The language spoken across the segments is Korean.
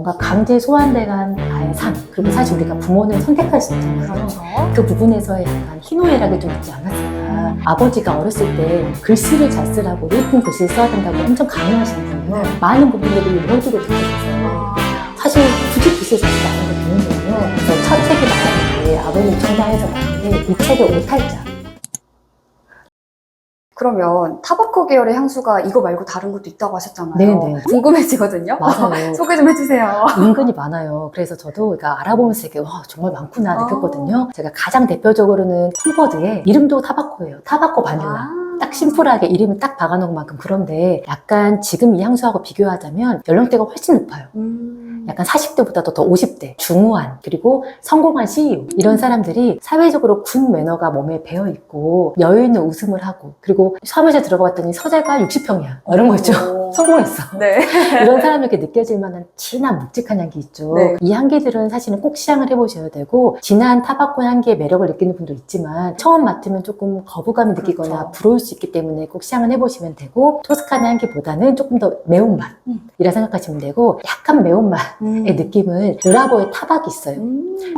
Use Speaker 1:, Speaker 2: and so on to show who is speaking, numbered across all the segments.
Speaker 1: 뭔가 강제 소환돼간 나의 삶, 그리고 사실 우리가 부모는 선택할 수 있잖아요.
Speaker 2: 그렇죠.
Speaker 1: 그 부분에서의 약간 희노애락이 좀 있지 않았을까. 아버지가 어렸을 때 글씨를 잘 쓰라고 예쁜 글씨를 써야 된다고 엄청 강요하시는 분이요. 많은 부분들이 이러지로 느껴졌어요. 사실 굳이 글씨를 잘 쓰지 않아도 되는 거예요. 그래서 첫 책이 나왔는데 아버님 청량해서 나왔는데 이 책의 오탈자.
Speaker 2: 그러면 타바코 계열의 향수가 이거 말고 다른 것도 있다고 하셨잖아요.
Speaker 1: 네네.
Speaker 2: 궁금해지거든요.
Speaker 1: 맞아요.
Speaker 2: 소개 좀 해주세요.
Speaker 1: 은근히 많아요. 그래서 저도 그러니까 알아보면서 이게 와 정말 많구나 느꼈거든요. 제가 가장 대표적으로는 톰퍼드의 이름도 타바코예요. 타바코 바닐라. 딱 심플하게 이름을 딱 박아놓은 만큼. 그런데 약간 지금 이 향수하고 비교하자면 연령대가 훨씬 높아요. 약간 40대보다도 더 50대, 중후한, 그리고 성공한 CEO 이런 사람들이 사회적으로 군 매너가 몸에 배어있고 여유있는 웃음을 하고, 그리고 사무실에 들어봤더니 서재가 60평이야 이런 거 있죠. 성공했어.
Speaker 2: 네.
Speaker 1: 이런 사람에게 느껴질 만한 진한 묵직한 향기 있죠.
Speaker 2: 네.
Speaker 1: 이 향기들은 사실은 꼭 시향을 해보셔야 되고, 진한 타바코 향기의 매력을 느끼는 분도 있지만 처음 맡으면 조금 거부감이 느끼거나
Speaker 2: 그렇죠.
Speaker 1: 부러울 수 있기 때문에 꼭 시향을 해보시면 되고, 토스카나 향기보다는 조금 더 매운맛이라 생각하시면 되고, 약간 매운맛의 느낌은 르라보의 타박이 있어요.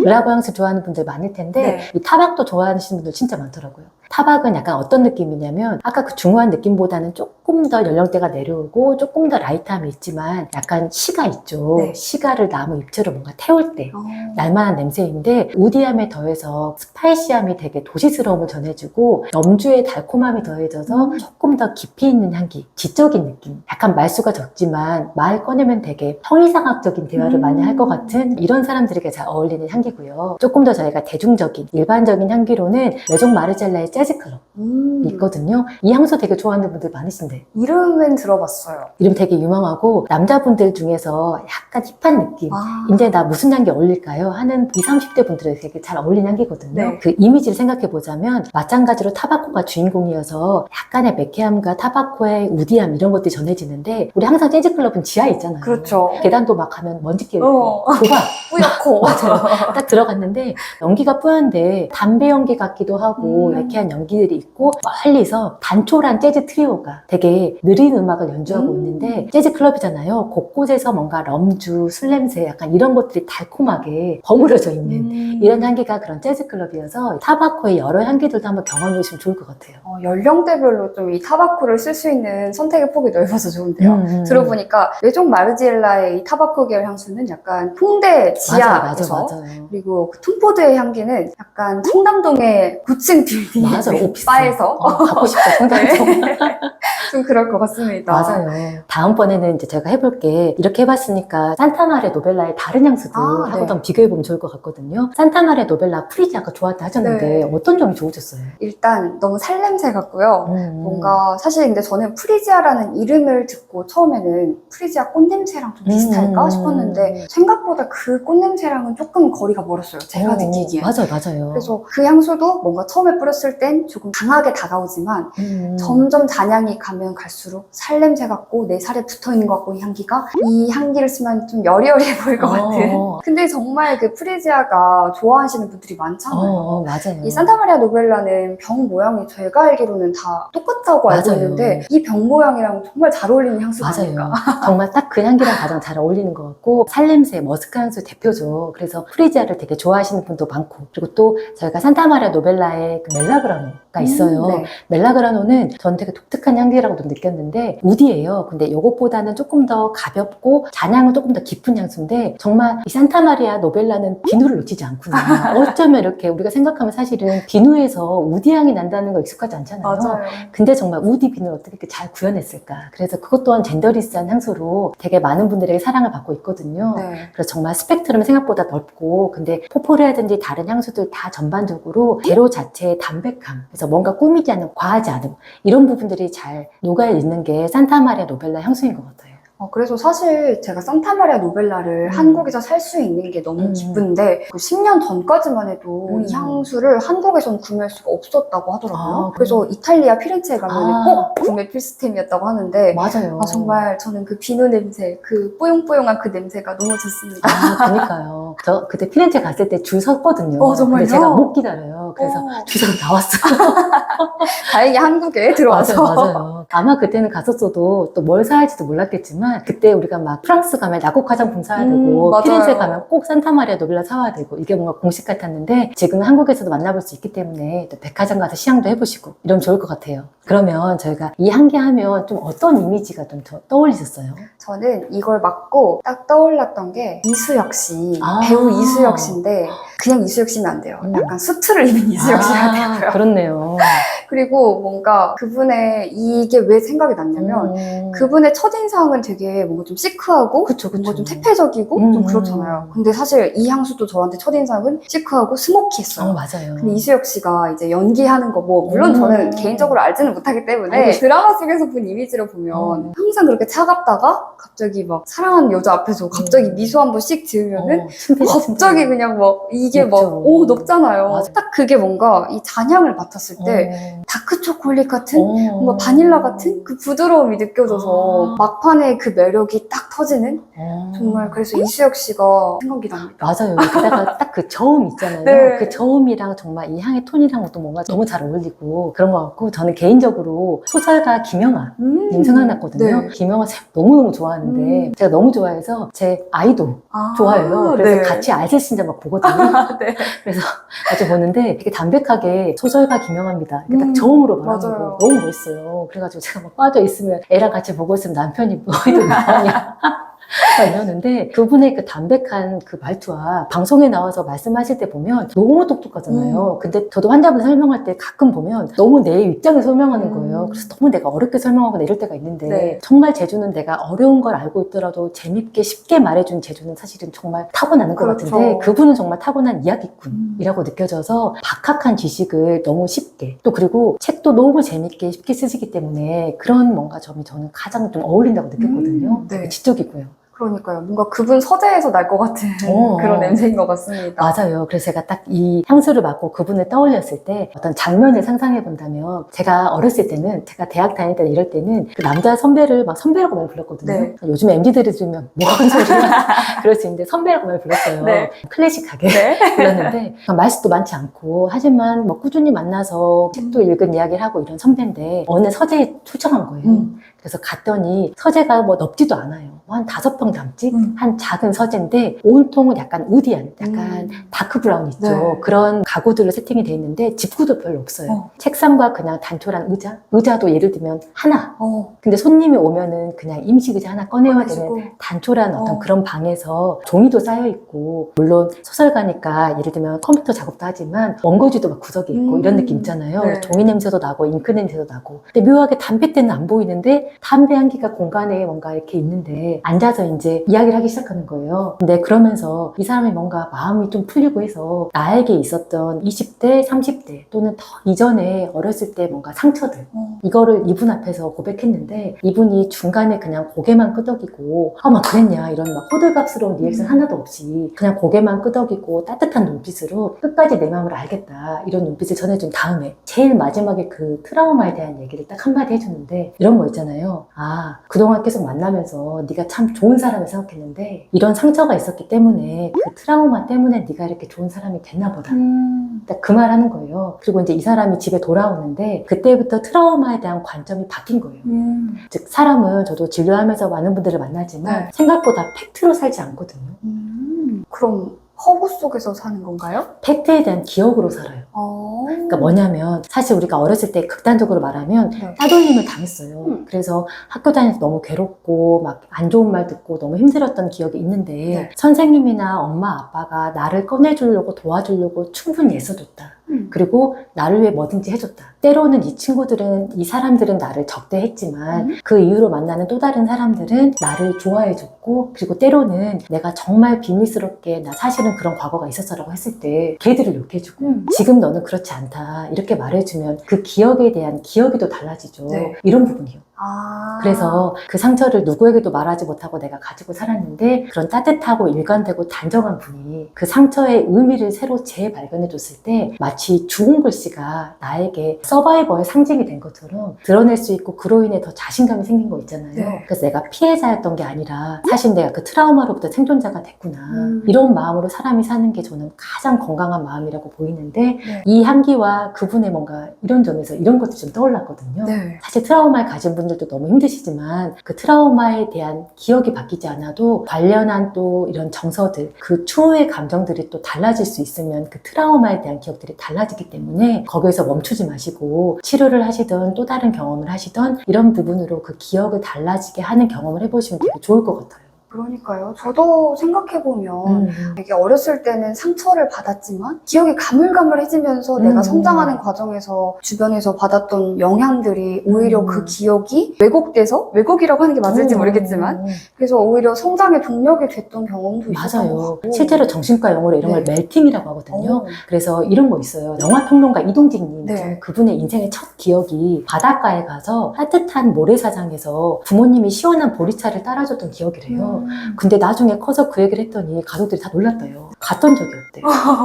Speaker 1: 르라보 향수 좋아하는 분들 많을 텐데
Speaker 2: 네.
Speaker 1: 이 타박도 좋아하시는 분들 진짜 많더라고요. 타박은 약간 어떤 느낌이냐면 아까 그 중후한 느낌보다는 조금 더 연령대가 내려오고 조금 더 라이트함이 있지만 약간 시가 있죠.
Speaker 2: 네.
Speaker 1: 시가를 나무 잎채로 뭔가 태울 때 날만한 냄새인데, 우디함에 더해서 스파이시함이 되게 도시스러움을 전해주고 염주의 달콤함이 더해져서 조금 더 깊이 있는 향기, 지적인 느낌. 약간 말수가 적지만 말 꺼내면 되게 형이상학적인 대화를 많이 할 것 같은 이런 사람들에게 잘 어울리는 향기고요. 조금 더 저희가 대중적인 일반적인 향기로는 메종 마르젤라의 재즈클럽이 있거든요. 이 향수 되게 좋아하는 분들 많으신데
Speaker 2: 이름은 들어봤어요.
Speaker 1: 이름 되게 유명하고, 남자분들 중에서 약간 힙한 느낌, 이제 나 무슨 향기 어울릴까요? 하는 20, 30대 분들에게 되게 잘 어울리는 향기거든요.
Speaker 2: 네.
Speaker 1: 그 이미지를 생각해 보자면 마찬가지로 타바코가 주인공이어서 약간의 매캐함과 타바코의 우디함 이런 것들이 전해지는데, 우리 항상 재즈클럽은 지하에 있잖아요.
Speaker 2: 그렇죠.
Speaker 1: 계단도 막 가면 먼지 끼고 도박
Speaker 2: 뿌옇고.
Speaker 1: 맞아요. 딱 들어갔는데 연기가 뿌연데 담배 연기 같기도 하고 매캐한 연기들이 있고, 멀리서 단촐한 재즈 트리오가 되게 느린 음악을 연주하고 있는데, 재즈 클럽이잖아요. 곳곳에서 뭔가 럼주, 술 냄새 약간 이런 것들이 달콤하게 버무려져 있는 이런 향기가 그런 재즈 클럽이어서 타바코의 여러 향기들도 한번 경험해 보시면 좋을 것 같아요.
Speaker 2: 연령대별로 좀 이 타바코를 쓸 수 있는 선택의 폭이 넓어서 좋은데요. 들어보니까 메종 마르지엘라의 이 타바코 계열 향수는 약간 홍대 지하에서,
Speaker 1: 맞아.
Speaker 2: 그리고 그 톰포드의 향기는 약간 청담동의 9층 빌딩
Speaker 1: 맞아, 오피스.
Speaker 2: 바에서
Speaker 1: 갖고 싶다 생각하죠.
Speaker 2: 좀 그럴 것 같습니다.
Speaker 1: 맞아요. 다음번에는 이제 제가 해볼게, 이렇게 해봤으니까 산타마리아 노벨라의 다른 향수도 하고
Speaker 2: 네.
Speaker 1: 좀 비교해보면 좋을 것 같거든요. 산타마리아 노벨라 프리지 아까 좋았다 하셨는데
Speaker 2: 네.
Speaker 1: 어떤 점이 좋으셨어요?
Speaker 2: 일단 너무 살냄새 같고요. 뭔가 사실 근데 저는 프리지아라는 이름을 듣고 처음에는 프리지아 꽃냄새랑 좀 비슷할까 싶었는데 생각보다 그 꽃냄새랑은 조금 거리가 멀었어요. 제가 느끼기에.
Speaker 1: 맞아요.
Speaker 2: 그래서 그 향수도 뭔가 처음에 뿌렸을 땐 조금 강하게 다가오지만 점점 잔향이 가면 갈수록 살냄새 같고 내 살에 붙어있는 것 같고, 이 향기가 이 향기를 쓰면 좀 여리여리해 보일 것 같은. 근데 정말 그 프리지아가 좋아하시는 분들이 많잖아요.
Speaker 1: 맞아요.
Speaker 2: 이 산타마리아 노벨라는 병 모양이 제가 알기로는 다 똑같다고 알고
Speaker 1: 맞아요.
Speaker 2: 있는데 이 병 모양이랑 정말 잘 어울리는 향수가
Speaker 1: 맞아요.
Speaker 2: 아닐까.
Speaker 1: 정말 딱 그 향기랑 가장 잘 어울리는 것 같고, 살냄새, 머스크 향수 대표죠. 그래서 프리지아를 되게 좋아하시는 분도 많고, 그리고 또 저희가 산타마리아 노벨라의 그 멜라그라노가 있어요.
Speaker 2: 네.
Speaker 1: 멜라그라노는 전 되게 독특한 향기라고도 느꼈는데 우디예요. 근데 이것보다는 조금 더 가볍고 잔향은 조금 더 깊은 향수인데, 정말 이 산타마리아 노벨라는 비누를 놓치지 않구나. 어쩌면 이렇게 우리가 생각하면 사실은 비누에서 우디 향이 난다는 거 익숙하지 않잖아요.
Speaker 2: 맞아요.
Speaker 1: 근데 정말 우디 비누를 어떻게 이렇게 잘 구현했을까. 그래서 그것 또한 젠더리스한 향수로 되게 많은 분들에게 사랑을 받고 있거든요.
Speaker 2: 네.
Speaker 1: 그래서 정말 스펙트럼이 생각보다 넓고, 근데 포포르라든지 다른 향수들 다 전반적으로 재료 자체의 담백함, 그래서 뭔가 꾸미지 않은, 과하지 않은 이런 부분들이 잘 녹아있는 게 산타마리아 노벨라 향수인 것 같아요.
Speaker 2: 그래서 사실 제가 산타마리아 노벨라를 한국에서 살 수 있는 게 너무 기쁜데, 그 10년 전까지만 해도 이 향수를 한국에서는 구매할 수가 없었다고 하더라고요. 그래서 이탈리아 피렌체에 가면 꼭 구매 필수템이었다고 하는데,
Speaker 1: 맞아요.
Speaker 2: 정말 저는 그 비누 냄새, 그 뽀용뽀용한 그 냄새가 너무 좋습니다.
Speaker 1: 그러니까요. 저 그때 피렌체 갔을 때 줄 섰거든요.
Speaker 2: 정말요?
Speaker 1: 근데 제가 못 기다려요. 그래서 줄 서서 나왔어요.
Speaker 2: 다행히 한국에 들어와서.
Speaker 1: 맞아요. 아마 그때는 갔었어도 또 뭘 사야 할지도 몰랐겠지만 하지만 그때 우리가 막 프랑스 가면 약국 화장품 사야 되고
Speaker 2: 맞아요.
Speaker 1: 피렌체 가면 꼭 산타마리아 노빌라 사와야 되고 이게 뭔가 공식 같았는데 지금 한국에서도 만나볼 수 있기 때문에 또 백화점 가서 시향도 해보시고 이러면 좋을 것 같아요. 그러면 저희가 이 향기 하면 좀 어떤 이미지가 좀 떠올리셨어요?
Speaker 2: 저는 이걸 맡고 딱 떠올랐던 게 이수혁 씨,
Speaker 1: 아.
Speaker 2: 배우 이수혁 씨인데 그냥 이수혁 씨면 안 돼요. 약간 수트를 입은 이수혁 씨가 되고요.
Speaker 1: 그렇네요.
Speaker 2: 그리고 뭔가 그분의 이게 왜 생각이 났냐면 그분의 첫인상은 되게 뭔가 좀 시크하고
Speaker 1: 그쵸, 그쵸.
Speaker 2: 뭔가 좀 태폐적이고 좀 그렇잖아요. 근데 사실 이 향수도 저한테 첫인상은 시크하고 스모키했어요.
Speaker 1: 맞아요.
Speaker 2: 근데 이수혁 씨가 이제 연기하는 거 뭐 물론 저는 개인적으로 알지는 못하기 때문에
Speaker 1: 알겠어요.
Speaker 2: 드라마 속에서 본 이미지를 보면 항상 그렇게 차갑다가 갑자기 막 사랑하는 여자 앞에서 갑자기 미소 한 번 씩 지으면은 갑자기 그냥 막 이게 막
Speaker 1: 높죠.
Speaker 2: 오 높잖아요.
Speaker 1: 맞아.
Speaker 2: 딱 그게 뭔가 이 잔향을 맡았을 때 다크 초콜릿 같은 뭔가 바닐라 같은 그 부드러움이 느껴져서 막판에 그 매력이 딱 터지는 정말 그래서 이수혁 씨가 생각이 납니다.
Speaker 1: 맞아요. 게다가 딱 그 저음 있잖아요.
Speaker 2: 네.
Speaker 1: 그 저음이랑 정말 이 향의 톤이랑 또 뭔가 너무 잘 어울리고 그런 것 같고 저는 개인적으로 소설가 김영하 님 생각났거든요.
Speaker 2: 네.
Speaker 1: 김영하 쌤 너무너무 좋아하는데 제가 너무 좋아해서 제 아이돌 좋아해요. 그래서
Speaker 2: 네.
Speaker 1: 같이 알쓸신자 막 보거든요.
Speaker 2: 네.
Speaker 1: 그래서 같이 보는데 되게 담백하게 소설가 김영하입니다. 이렇게 딱 저음으로 말하는
Speaker 2: 맞아요.
Speaker 1: 거 너무 멋있어요. 그래가지고 제가 막 빠져 있으면 애랑 같이 보고 있으면 남편이 뭐 이런 나오냐 이러는데 그분의 그 담백한 그 말투와 방송에 나와서 말씀하실 때 보면 너무 똑똑하잖아요. 근데 저도 환자분 설명할 때 가끔 보면 너무 내 입장에 설명하는 거예요. 그래서 너무 내가 어렵게 설명하거나 이럴 때가 있는데
Speaker 2: 네.
Speaker 1: 정말 재주는 내가 어려운 걸 알고 있더라도 재밌게 쉽게 말해준 재주는 사실은 정말 타고나는 것
Speaker 2: 그렇죠.
Speaker 1: 같은데 그분은 정말 타고난 이야기꾼이라고 느껴져서 박학한 지식을 너무 쉽게 또 그리고 책도 너무 재밌게 쉽게 쓰시기 때문에 그런 뭔가 점이 저는 가장 좀 어울린다고 느꼈거든요.
Speaker 2: 네.
Speaker 1: 되게 지적이고요.
Speaker 2: 그러니까요. 뭔가 그분 서재에서 날 것 같은 그런 냄새인 것 같습니다.
Speaker 1: 맞아요. 그래서 제가 딱 이 향수를 맡고 그분을 떠올렸을 때 어떤 장면을 상상해 본다면 제가 어렸을 때는 제가 대학 다닐 때 이럴 때는 그 남자 선배를 막 선배라고 많이 불렀거든요.
Speaker 2: 네.
Speaker 1: 요즘 MZ들이 들으면 뭐 하는 소리야 그럴 수 있는데 선배라고 많이 불렀어요.
Speaker 2: 네.
Speaker 1: 클래식하게
Speaker 2: 네.
Speaker 1: 불렀는데 말수도 많지 않고 하지만 뭐 꾸준히 만나서 책도 읽은 이야기를 하고 이런 선배인데 어느 서재에 초청한 거예요. 그래서 갔더니 서재가 뭐 넓지도 않아요. 한 5평 남짓? 한 작은 서재인데 온통은 약간 우디한, 약간 다크 브라운 있죠.
Speaker 2: 네.
Speaker 1: 그런 가구들로 세팅이 돼 있는데 집구도 별로 없어요. 책상과 그냥 단촐한 의자? 의자도 예를 들면 하나. 근데 손님이 오면은 그냥 임시의자 하나 꺼내야 되는 단촐한 어떤 그런 방에서 종이도 쌓여 있고 물론 소설가니까 예를 들면 컴퓨터 작업도 하지만 원고지도 막 구석에 있고 이런 느낌 있잖아요.
Speaker 2: 네.
Speaker 1: 종이 냄새도 나고 잉크 냄새도 나고 근데 묘하게 담배 때는 안 보이는데 담배 향기가 공간에 뭔가 이렇게 있는데 앉아서 이제 이야기를 하기 시작하는 거예요. 근데 그러면서 이 사람이 뭔가 마음이 좀 풀리고 해서 나에게 있었던 20대, 30대 또는 더 이전에 어렸을 때 뭔가 상처들 이거를 이분 앞에서 고백했는데 이분이 중간에 그냥 고개만 끄덕이고 막 그랬냐 이런 막 호들갑스러운 리액션 하나도 없이 그냥 고개만 끄덕이고 따뜻한 눈빛으로 끝까지 내 마음을 알겠다 이런 눈빛을 전해준 다음에 제일 마지막에 그 트라우마에 대한 얘기를 딱 한마디 해주는데 이런 거 있잖아요. 아 그동안 계속 만나면서 네가 참 좋은 사람을 생각했는데 이런 상처가 있었기 때문에 그 트라우마 때문에 네가 이렇게 좋은 사람이 됐나 보다. 딱 그 말 하는 거예요. 그리고 이제 이 사람이 집에 돌아오는데 그때부터 트라우마에 대한 관점이 바뀐 거예요. 즉 사람은 저도 진료하면서 많은 분들을 만나지만
Speaker 2: 네.
Speaker 1: 생각보다 팩트로 살지 않거든요.
Speaker 2: 그럼 허구 속에서 사는 건가요?
Speaker 1: 팩트에 대한 기억으로 살아요. 그러니까 뭐냐면 사실 우리가 어렸을 때 극단적으로 말하면
Speaker 2: 네.
Speaker 1: 따돌림을 당했어요. 그래서 학교 다니면서 너무 괴롭고 막 안 좋은 말 듣고 너무 힘들었던 기억이 있는데
Speaker 2: 네.
Speaker 1: 선생님이나 엄마 아빠가 나를 꺼내주려고 도와주려고 충분히 애써줬다. 그리고 나를 위해 뭐든지 해줬다. 때로는 이 사람들은 나를 적대했지만 그 이후로 만나는 또 다른 사람들은 나를 좋아해줬고 그리고 때로는 내가 정말 비밀스럽게 나 사실은 그런 과거가 있었어라고 했을 때 걔들을 욕해주고 지금 너는 그렇지 않다 이렇게 말해주면 그 기억에 대한 기억이 또 달라지죠.
Speaker 2: 네.
Speaker 1: 이런 부분이요.
Speaker 2: 아.
Speaker 1: 그래서 그 상처를 누구에게도 말하지 못하고 내가 가지고 살았는데 그런 따뜻하고 일관되고 단정한 분이 그 상처의 의미를 새로 재발견해 줬을 때 마치 죽은 글씨가 나에게 서바이버의 상징이 된 것처럼 드러낼 수 있고 그로 인해 더 자신감이 생긴 거 있잖아요.
Speaker 2: 네.
Speaker 1: 그래서 내가 피해자였던 게 아니라 사실 내가 그 트라우마로부터 생존자가 됐구나. 이런 마음으로 사람이 사는 게 저는 가장 건강한 마음이라고 보이는데
Speaker 2: 네.
Speaker 1: 이 향기와 그분의 뭔가 이런 점에서 이런 것도 좀 떠올랐거든요.
Speaker 2: 네.
Speaker 1: 사실 트라우마를 가진 분이 여러분들도 너무 힘드시지만 그 트라우마에 대한 기억이 바뀌지 않아도 관련한 또 이런 정서들, 그 추후의 감정들이 또 달라질 수 있으면 그 트라우마에 대한 기억들이 달라지기 때문에 거기에서 멈추지 마시고 치료를 하시든 또 다른 경험을 하시든 이런 부분으로 그 기억을 달라지게 하는 경험을 해보시면 되게 좋을 것 같아요.
Speaker 2: 그러니까요. 저도 생각해보면 되게 어렸을 때는 상처를 받았지만 기억이 가물가물해지면서 내가 성장하는 과정에서 주변에서 받았던 영향들이 오히려 그 기억이 왜곡돼서, 왜곡이라고 하는 게 맞을지 모르겠지만 그래서 오히려 성장의 동력이 됐던 경험도 있었던 것
Speaker 1: 맞아요.
Speaker 2: 같고.
Speaker 1: 실제로 정신과 용어로 이런 걸 멜팅이라고 하거든요. 그래서 이런 거 있어요. 영화평론가 이동직님,
Speaker 2: 네.
Speaker 1: 그분의 인생의 첫 기억이 바닷가에 가서 따뜻한 모래사장에서 부모님이 시원한 보리차를 따라줬던 기억이래요. 근데 나중에 커서 그 얘기를 했더니 가족들이 다 놀랐대요. 갔던 적이 없대.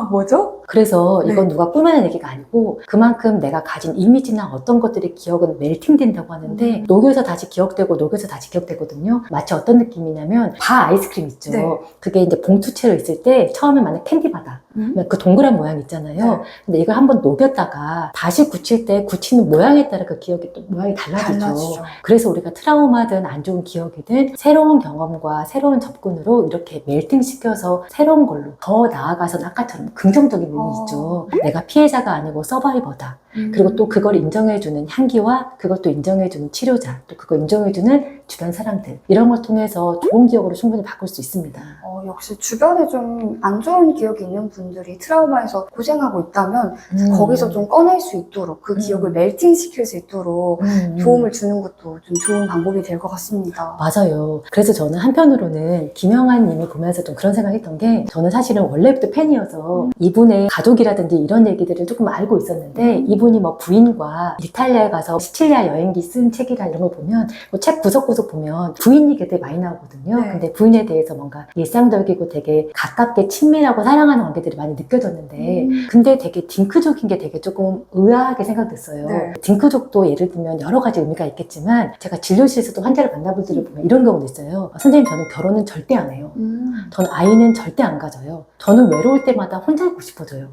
Speaker 2: 뭐죠?
Speaker 1: 그래서 이건
Speaker 2: 네.
Speaker 1: 누가 꾸며낸 얘기가 아니고 그만큼 내가 가진 이미지나 어떤 것들의 기억은 멜팅된다고 하는데 녹여서 다시 기억되고 녹여서 다시 기억되거든요. 마치 어떤 느낌이냐면 바 아이스크림 있죠.
Speaker 2: 네.
Speaker 1: 그게 이제 봉투채로 있을 때 처음에 만약 캔디바다 그 동그란 모양 있잖아요.
Speaker 2: 네.
Speaker 1: 근데 이걸 한번 녹였다가 다시 굳힐 때 굳히는 모양에 따라 그 기억이 또 모양이 달라지죠. 그래서 우리가 트라우마든 안 좋은 기억이든 새로운 경험과 새로운 접근으로 이렇게 멜팅시켜서 새로운 걸로 더 나아가서 아까처럼 긍정적인 의미 있죠. 내가 피해자가 아니고 서바이버다. 그리고 또 그걸 인정해주는 향기와 그걸 또 인정해주는 치료자, 또 그걸 인정해주는 주변 사람들 이런 걸 통해서 좋은 기억으로 충분히 바꿀 수 있습니다.
Speaker 2: 역시 주변에 좀 안 좋은 기억이 있는 분들이 트라우마에서 고생하고 있다면 거기서 좀 꺼낼 수 있도록 그 기억을 멜팅시킬 수 있도록 도움을 주는 것도 좀 좋은 방법이 될 것 같습니다.
Speaker 1: 맞아요. 그래서 저는 한편으로는 김영한 님을 보면서 좀 그런 생각했던 게 저는 사실은 원래부터 팬이어서 이분의 가족이라든지 이런 얘기들을 조금 알고 있었는데 이분이 뭐 부인과 이탈리아에 가서 시칠리아 여행기 쓴 책이라 이런 걸 보면 뭐 책 구석구석 보면 부인 얘기가 되게 많이 나오거든요.
Speaker 2: 네.
Speaker 1: 근데 부인에 대해서 뭔가 일상적이고 되게 가깝게 친밀하고 사랑하는 관계들이 많이 느껴졌는데 근데 되게 딩크족인 게 되게 조금 의아하게 생각됐어요.
Speaker 2: 네.
Speaker 1: 딩크족도 예를 들면 여러 가지 의미가 있겠지만 제가 진료실에서도 환자를 만나볼 때를 보면 이런 경우도 있어요. 선생님 저는 결혼은 절대 안 해요. 저는 아이는 절대 안 가져요. 저는 외로울 때마다 혼자 있고 싶어져요.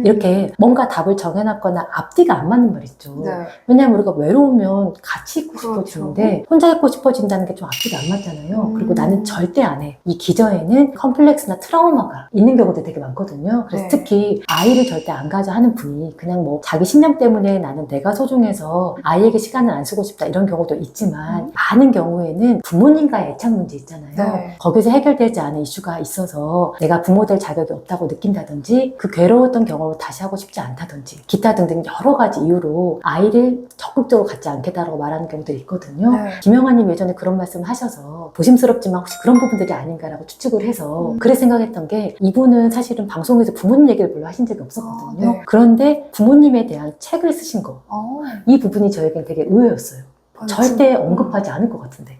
Speaker 1: 이렇게 뭔가 답을 정해놨거나 앞뒤가 안 맞는 말 있죠.
Speaker 2: 네.
Speaker 1: 왜냐면 우리가 외로우면 같이 있고
Speaker 2: 그렇죠.
Speaker 1: 싶어지는데 혼자 있고 싶어진다는 게 좀 앞뒤가 안 맞잖아요. 그리고 나는 절대 안 해. 이 기저에는 컴플렉스나 트라우마가 있는 경우도 되게 많거든요. 그래서
Speaker 2: 네.
Speaker 1: 특히 아이를 절대 안 가져 하는 분이 그냥 뭐 자기 신념 때문에 나는 내가 소중해서 아이에게 시간을 안 쓰고 싶다 이런 경우도 있지만 많은 경우에는 부모님과의 애착 문제 있잖아요.
Speaker 2: 네.
Speaker 1: 거기서 해결되지 않은 이슈가 있어서 내가 부모 될 자격이 없다고 느낀다든지 그 괴로웠던 경험을 다시 하고 싶지 않다든지 기타 등등 여러 가지 이유로 아이를 적극적으로 갖지 않겠다라고 말하는 경우들이 있거든요.
Speaker 2: 네.
Speaker 1: 김영환님 예전에 그런 말씀을 하셔서 조심스럽지만 혹시 그런 부분들이 아닌가라고 추측을 해서 그래 생각했던 게 이분은 사실은 방송에서 부모님 얘기를 별로 하신 적이 없었거든요.
Speaker 2: 네.
Speaker 1: 그런데 부모님에 대한 책을 쓰신 거 이 부분이 저에겐 되게 의외였어요. 절대 언급하지 않을 것 같은데.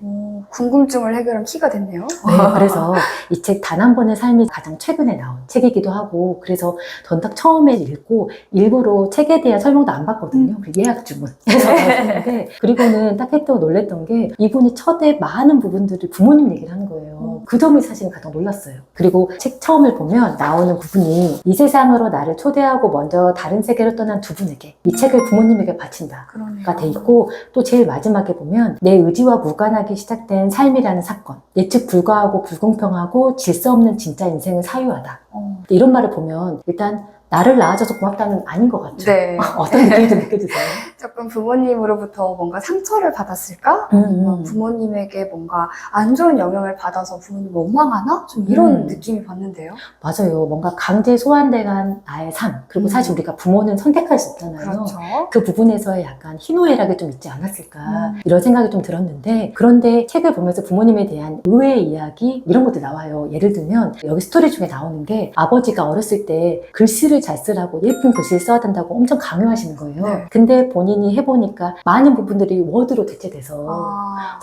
Speaker 2: 궁금증을 해결한 키가 됐네요.
Speaker 1: 네, 그래서 이 책 단 한 번의 삶이 가장 최근에 나온 책이기도 하고 그래서 전 딱 처음에 읽고 일부러 책에 대한 설명도 안 받거든요. 예약 주문해서 했는데 그리고는 딱 했다고 놀랬던 게 이분이 첫에 많은 부분들을 부모님 얘기를 하는 거예요. 그 점이 사실 가장 놀랐어요. 그리고 책 처음을 보면 나오는 부분이 이 세상으로 나를 초대하고 먼저 다른 세계로 떠난 두 분에게 이 책을 부모님에게 바친다 가 돼 있고 또 제일 마지막에 보면 내 의지와 무관하게 시작된 삶이라는 사건 예측 불가하고 불공평하고 질서 없는 진짜 인생은 사유하다 이런 말을 보면 일단 나를 낳아줘서 고맙다는 아닌 것 같죠.
Speaker 2: 네.
Speaker 1: 어떤 느낌이 좀 느껴지세요?
Speaker 2: 조금 부모님으로부터 뭔가 상처를 받았을까? 아니면 부모님에게 뭔가 안 좋은 영향을 받아서 부모님이 원망하나? 좀 이런 느낌이 받는데요.
Speaker 1: 맞아요. 뭔가 강제 소환돼간 나의 삶. 그리고 사실 우리가 부모는 선택할 수 없잖아요.
Speaker 2: 그렇죠.
Speaker 1: 그 부분에서의 약간 희노애락이 좀 있지 않았을까 이런 생각이 좀 들었는데 그런데 책을 보면서 부모님에 대한 의외의 이야기 이런 것도 나와요. 예를 들면 여기 스토리 중에 나오는 게 아버지가 어렸을 때 글씨를 잘 쓰라고 예쁜 글씨를 써야 된다고 엄청 강요하시는 거예요.
Speaker 2: 네.
Speaker 1: 근데 본인이 해보니까 많은 부분들이 워드로 대체돼서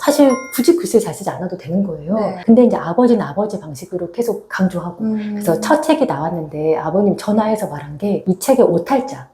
Speaker 1: 사실 굳이 글씨를 잘 쓰지 않아도 되는 거예요.
Speaker 2: 네.
Speaker 1: 근데 이제 아버지는 아버지 방식으로 계속 강조하고 그래서 첫 책이 나왔는데 아버님 전화해서 말한 게 이 책의 오탈자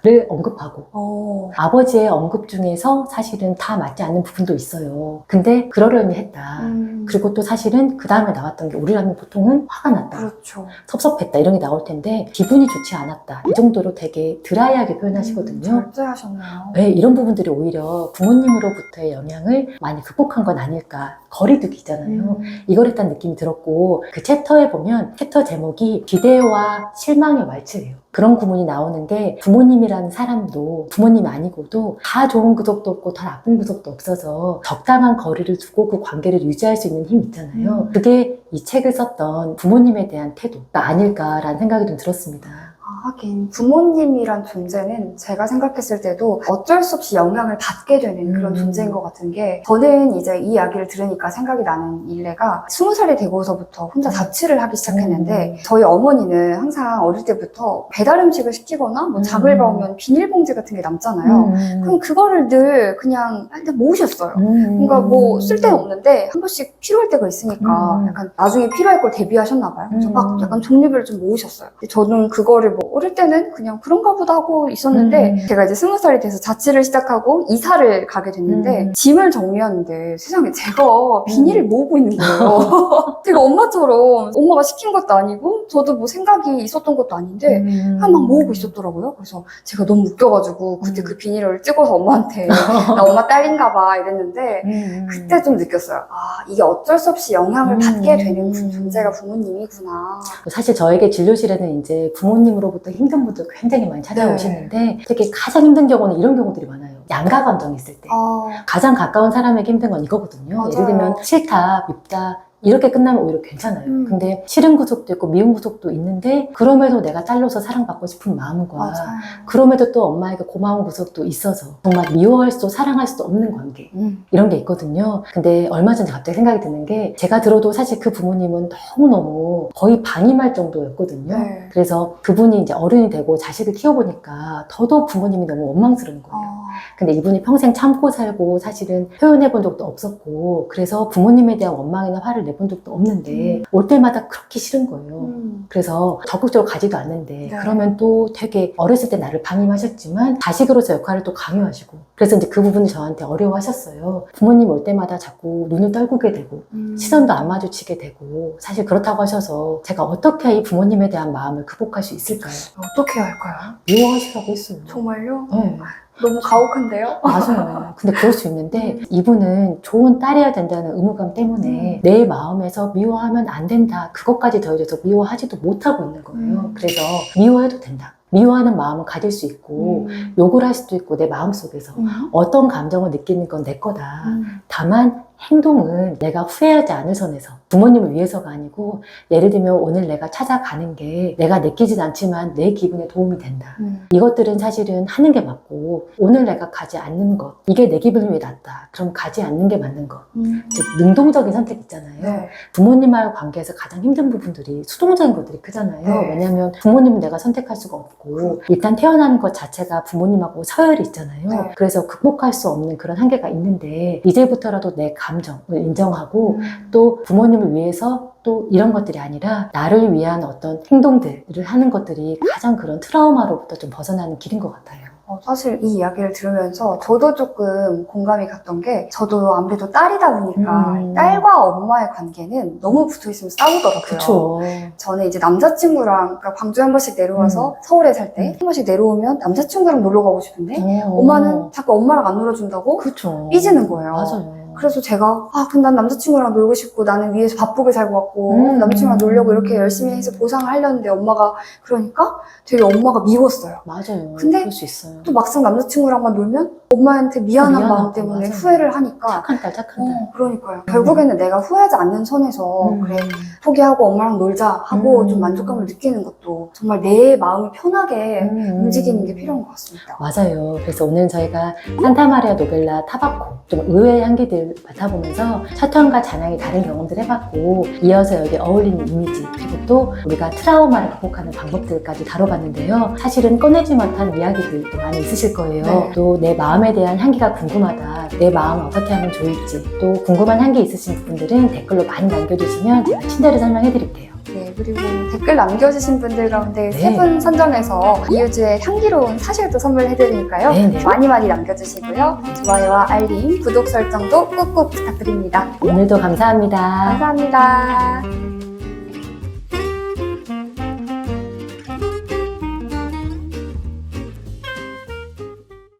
Speaker 1: 타박코를 언급하고
Speaker 2: 어.
Speaker 1: 아버지의 언급 중에서 사실은 다 맞지 않는 부분도 있어요. 근데 그러려니 했다. 그리고 또 사실은 그 다음에 나왔던 게 우리라면 보통은 화가 났다.
Speaker 2: 그렇죠.
Speaker 1: 섭섭했다 이런 게 나올 텐데 기분이 좋지 않았다. 이 정도로 되게 드라이하게 표현하시거든요.
Speaker 2: 절제하셨네요.
Speaker 1: 왜 이런 부분들이 오히려 부모님으로부터의 영향을 많이 극복한 건 아닐까. 거리두기잖아요. 이걸 했다는 느낌이 들었고 그 챕터에 보면 챕터 제목이 기대와 실망의 왈츠예요. 그런 구문이 나오는 게 부모님이라는 사람도 부모님이 아니고도 다 좋은 구석도 없고 다 나쁜 구석도 없어서 적당한 거리를 두고 그 관계를 유지할 수 있는 힘 있잖아요. 그게 이 책을 썼던 부모님에 대한 태도가 아닐까라는 생각이 좀 들었습니다.
Speaker 2: 하긴 부모님이란 존재는 제가 생각했을 때도 어쩔 수 없이 영향을 받게 되는 그런 존재인 것 같은 게 저는 이제 이 이야기를 들으니까 생각이 나는 일례가 20살이 되고서부터 혼자 자취를 하기 시작했는데 저희 어머니는 항상 어릴 때부터 배달 음식을 시키거나 뭐 장을 봐오면 비닐봉지 같은 게 남잖아요. 그럼 그거를 늘 그냥 모으셨어요. 뭔가 뭐 쓸데는 없는데 한 번씩 필요할 때가 있으니까 약간 나중에 필요할 걸 대비하셨나 봐요. 그래서 막 약간 종류별로 좀 모으셨어요. 저는 그거를 뭐 어릴 때는 그냥 그런가 보다 하고 있었는데 제가 이제 20살이 돼서 자취를 시작하고 이사를 가게 됐는데 짐을 정리하는데 세상에 제가 비닐을 모으고 있는 거예요. 제가 엄마처럼 엄마가 시킨 것도 아니고 저도 뭐 생각이 있었던 것도 아닌데 그냥 막 모으고 있었더라고요. 그래서 제가 너무 웃겨가지고 그때 그 비닐을 찍어서 엄마한테 나 엄마 딸인가 봐 이랬는데 그때 좀 느꼈어요. 아 이게 어쩔 수 없이 영향을 받게 되는 존재가 부모님이구나.
Speaker 1: 사실 저에게 진료실에는 이제 부모님으로부터 힘든 분들 굉장히 많이 찾아오시는데 특히 가장 힘든 경우는 이런 경우들이 많아요. 양가 감정이 있을 때 가장 가까운 사람에게 힘든 건 이거거든요.
Speaker 2: 맞아요.
Speaker 1: 예를 들면 싫다, 밉다 이렇게 끝나면 오히려 괜찮아요. 근데 싫은 구석도 있고 미운 구석도 있는데 그럼에도 내가 딸로서 사랑받고 싶은 마음과
Speaker 2: 맞아요.
Speaker 1: 그럼에도 또 엄마에게 고마운 구석도 있어서 정말 미워할 수도 사랑할 수도 없는 관계 이런 게 있거든요. 근데 얼마 전에 갑자기 생각이 드는 게 제가 들어도 사실 그 부모님은 너무너무 거의 방임할 정도였거든요.
Speaker 2: 네.
Speaker 1: 그래서 그분이 이제 어른이 되고 자식을 키워보니까 더더욱 부모님이 너무 원망스러운 거예요. 근데 이분이 평생 참고 살고 사실은 표현해본 적도 없었고 그래서 부모님에 대한 원망이나 화를 내본 적도 없는데 올 때마다 그렇게 싫은 거예요. 그래서 적극적으로 가지도 않는데
Speaker 2: 네.
Speaker 1: 그러면 또 되게 어렸을 때 나를 방임하셨지만 자식으로서 역할을 또 강요하시고 그래서 이제 그 부분을 저한테 어려워하셨어요. 부모님 올 때마다 자꾸 눈을 떨구게 되고 시선도 안 마주치게 되고 사실 그렇다고 하셔서 제가 어떻게 이 부모님에 대한 마음을 극복할 수 있을까요?
Speaker 2: 어떻게 해야 할까요?
Speaker 1: 미워하시라고 했어요.
Speaker 2: 정말요?
Speaker 1: 네.
Speaker 2: 너무 가혹한데요?
Speaker 1: 맞아요. 근데 그럴 수 있는데 이분은 좋은 딸이어야 된다는 의무감 때문에 내 마음에서 미워하면 안 된다. 그것까지 더해져서 미워하지도 못하고 있는 거예요. 그래서 미워해도 된다. 미워하는 마음을 가질 수 있고 욕을 할 수도 있고 내 마음속에서 어떤 감정을 느끼는 건 내 거다. 다만 행동은 내가 후회하지 않을 선에서 부모님을 위해서가 아니고 예를 들면 오늘 내가 찾아가는 게 내가 느끼진 않지만 내 기분에 도움이 된다. 이것들은 사실은 하는 게 맞고 오늘 내가 가지 않는 것 이게 내 기분을 위해 낫다. 그럼 가지 않는 게 맞는 것. 즉 능동적인 선택 있잖아요.
Speaker 2: 네.
Speaker 1: 부모님과의 관계에서 가장 힘든 부분들이 수동적인 것들이 크잖아요.
Speaker 2: 네.
Speaker 1: 왜냐하면 부모님은 내가 선택할 수가 없고 일단 태어나는 것 자체가 부모님하고 서열이 있잖아요.
Speaker 2: 네.
Speaker 1: 그래서 극복할 수 없는 그런 한계가 있는데 이제부터라도 내 감정을 인정하고 또 부모님을 위해서 또 이런 것들이 아니라 나를 위한 어떤 행동들을 하는 것들이 가장 그런 트라우마로부터 좀 벗어나는 길인 것 같아요.
Speaker 2: 사실 이 이야기를 들으면서 저도 조금 공감이 갔던 게 저도 아무래도 딸이다 보니까 딸과 엄마의 관계는 너무 붙어있으면 싸우더라고요.
Speaker 1: 그쵸.
Speaker 2: 저는 이제 남자친구랑 그러니까 광주에 한 번씩 내려와서 서울에 살 때 한 번씩 내려오면 남자친구랑 놀러 가고 싶은데 엄마는 자꾸 엄마랑 안 놀아준다고
Speaker 1: 그쵸.
Speaker 2: 삐지는 거예요.
Speaker 1: 맞아요.
Speaker 2: 그래서 제가 그럼 난 남자친구랑 놀고 싶고 나는 위에서 바쁘게 살고 왔고 남자친구랑 놀려고 이렇게 열심히 해서 보상을 하려는데 엄마가 그러니까 되게 엄마가 미웠어요.
Speaker 1: 맞아요.
Speaker 2: 근데
Speaker 1: 그럴 수 있어요.
Speaker 2: 또 막상 남자친구랑만 놀면 엄마한테 미안한
Speaker 1: 미안하고,
Speaker 2: 마음 때문에
Speaker 1: 맞아요.
Speaker 2: 후회를 하니까
Speaker 1: 착한 딸, 착한 딸.
Speaker 2: 그러니까요. 결국에는 내가 후회하지 않는 선에서 그래 포기하고 엄마랑 놀자 하고 좀 만족감을 느끼는 것도 정말 내 마음이 편하게 움직이는 게 필요한 것 같습니다.
Speaker 1: 맞아요. 그래서 오늘 저희가 산타마리아 노벨라 타바코 좀 의외의 향기들 향기를 맡아보면서 첫향과 잔향이 다른 경험들을 해봤고 이어서 여기 어울리는 이미지 그리고 또 우리가 트라우마를 극복하는 방법들까지 다뤄봤는데요. 사실은 꺼내지 못한 이야기들도 많이 있으실 거예요.
Speaker 2: 네.
Speaker 1: 또 내 마음에 대한 향기가 궁금하다. 내 마음을 어떻게 하면 좋을지 또 궁금한 향기 있으신 분들은 댓글로 많이 남겨주시면 제가 친절히 설명해드릴게요.
Speaker 2: 네, 그리고 댓글 남겨주신 분들 가운데
Speaker 1: 네.
Speaker 2: 3분 선정해서 이유주의 향기로운 사실도 선물해드리니까요.
Speaker 1: 네네.
Speaker 2: 많이 남겨주시고요. 좋아요와 알림, 구독 설정도 꾹꾹 부탁드립니다.
Speaker 1: 오늘도 감사합니다.
Speaker 2: 감사합니다.